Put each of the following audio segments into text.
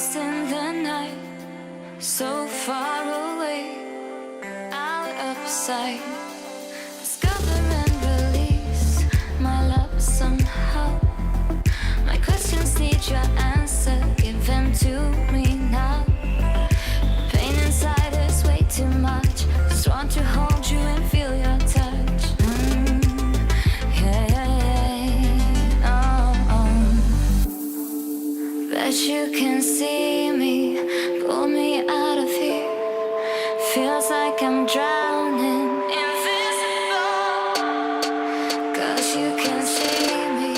lost in the night, so far away, out of sight. Discover and release my love somehow. My questions need your answer, give them to me now. Pain inside is way too much, just want to hold you and feel your touch. Bet you can see me, pull me out of here. Feels like I'm drowning, invisible. 'Cause you can see me.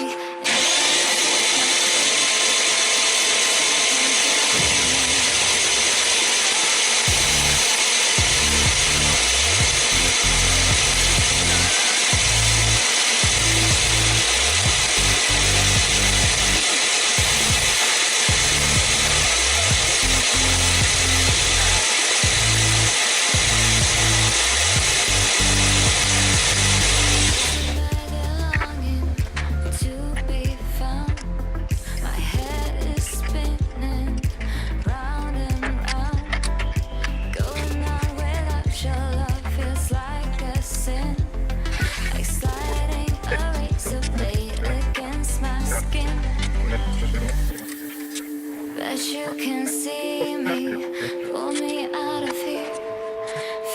Bet you can see me, pull me out of here.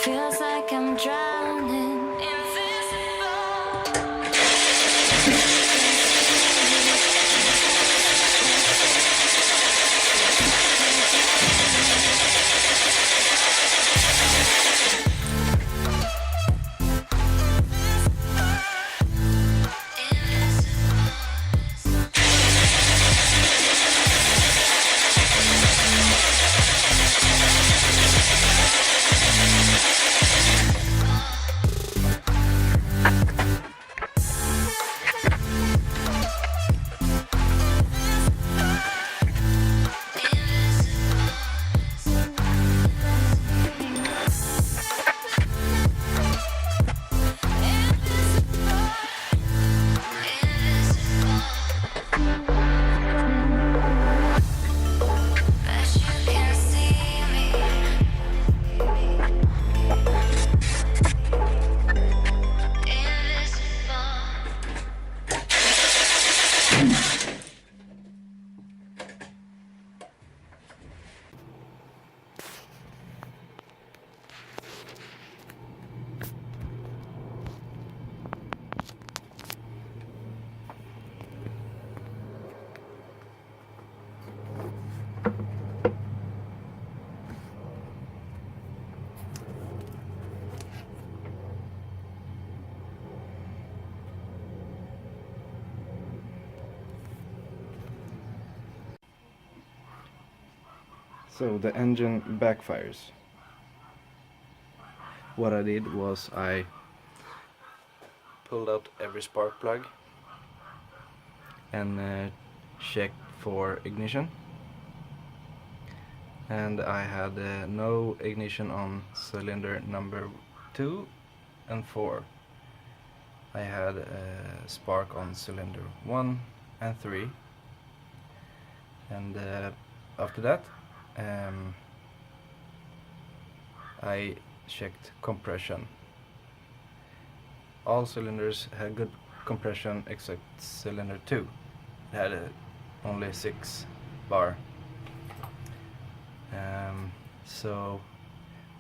Feels like I'm drowning, invisible. So the engine backfires. What I did was I pulled out every spark plug and checked for ignition, and I had no ignition on cylinder number 2 and 4. I had a spark on cylinder 1 and 3, and after that I checked compression. All cylinders had good compression except cylinder 2. It had only 6 bar. So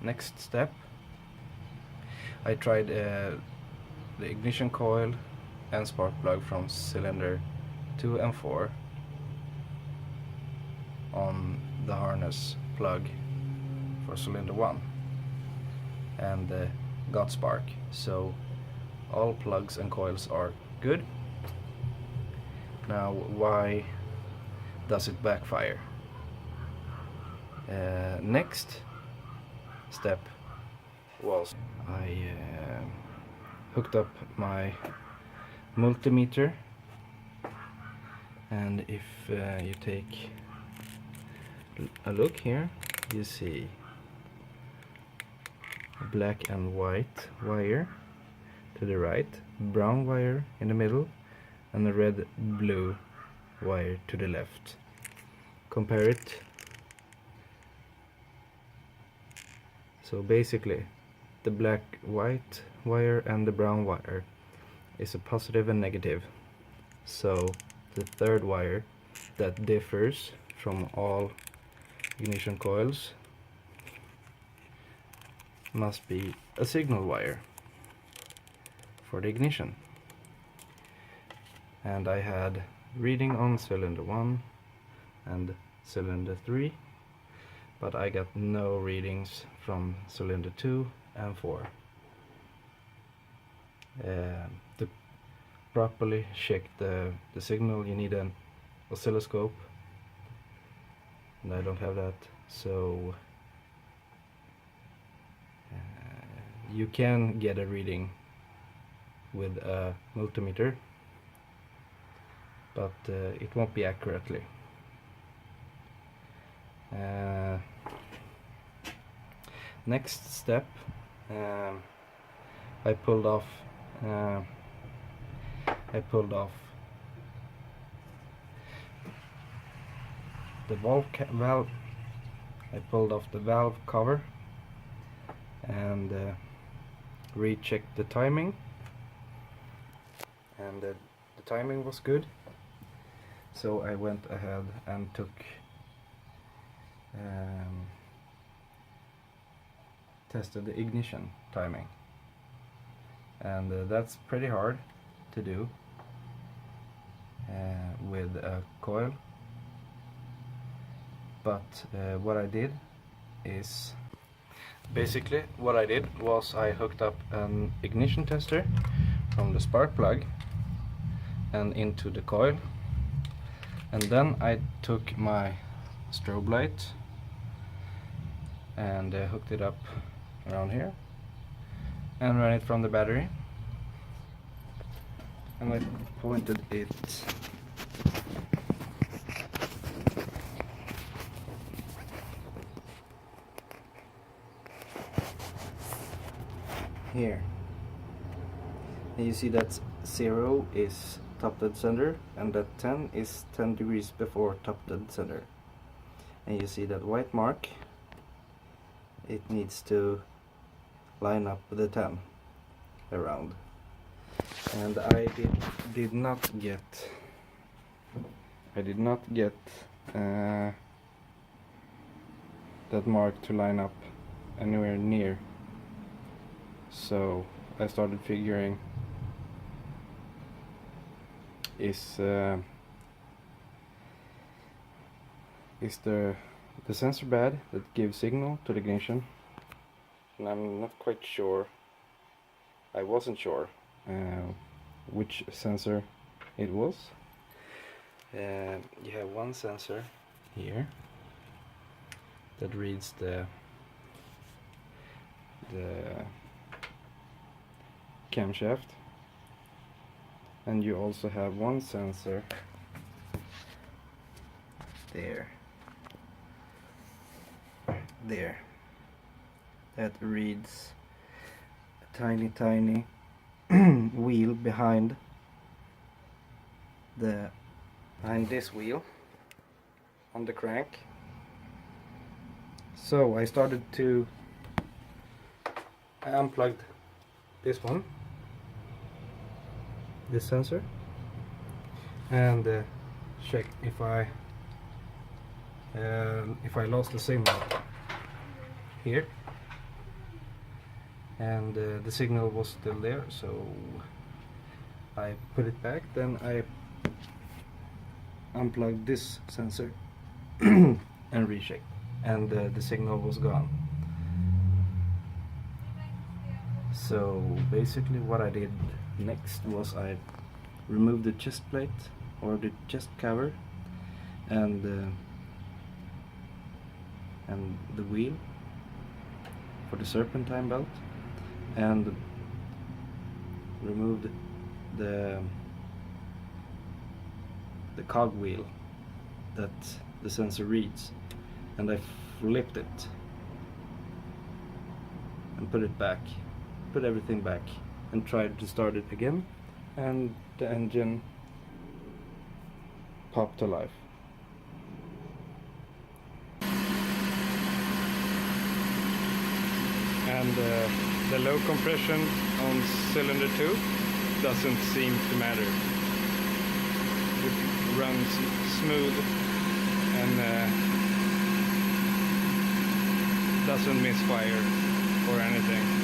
next step, I tried the ignition coil and spark plug from cylinder 2 and 4 on the harness plug for cylinder 1, and got spark. So all plugs and coils are good. Now, why does it backfire? Next step was I hooked up my multimeter, and if you take a look here, you see black and white wire to the right, brown wire in the middle, and a red blue wire to the left. Compare it So basically the black white wire and the brown wire is a positive and negative. So the third wire that differs from all ignition coils must be a signal wire for the ignition. And I had reading on cylinder 1 and cylinder 3, but I got no readings from cylinder 2 and 4. To properly check the signal you need an oscilloscope, and I don't have that, so you can get a reading with a multimeter, but it won't be accurately. Next step, I pulled off the valve. I pulled off the valve cover and rechecked the timing, and the timing was good. So I went ahead and took tested the ignition timing, and that's pretty hard to do with a coil. But what I did was I hooked up an ignition tester from the spark plug and into the coil, and then I took my strobe light and hooked it up around here and ran it from the battery, and I pointed it here, and you see that 0 is top dead center and that 10 is 10 degrees before top dead center, and you see that white mark, it needs to line up with the 10 around, and I did not get that mark to line up anywhere near. So I started figuring, is the sensor bad that gives signal to the ignition? And I'm not quite sure. I wasn't sure which sensor it was. You have one sensor here that reads the camshaft, and you also have one sensor there that reads a tiny wheel behind this wheel on the crank. So I unplugged this sensor, and check if I lost the signal here, and the signal was still there, so I put it back. Then I unplugged this sensor and rechecked, and the signal was gone. So basically what I did next was I removed the chest plate or the chest cover and the wheel for the serpentine belt, and removed the cog wheel that the sensor reads, and I flipped it and put everything back and tried to start it again, and the engine popped to life. and the low compression on cylinder 2 doesn't seem to matter. It runs smooth and doesn't misfire or anything.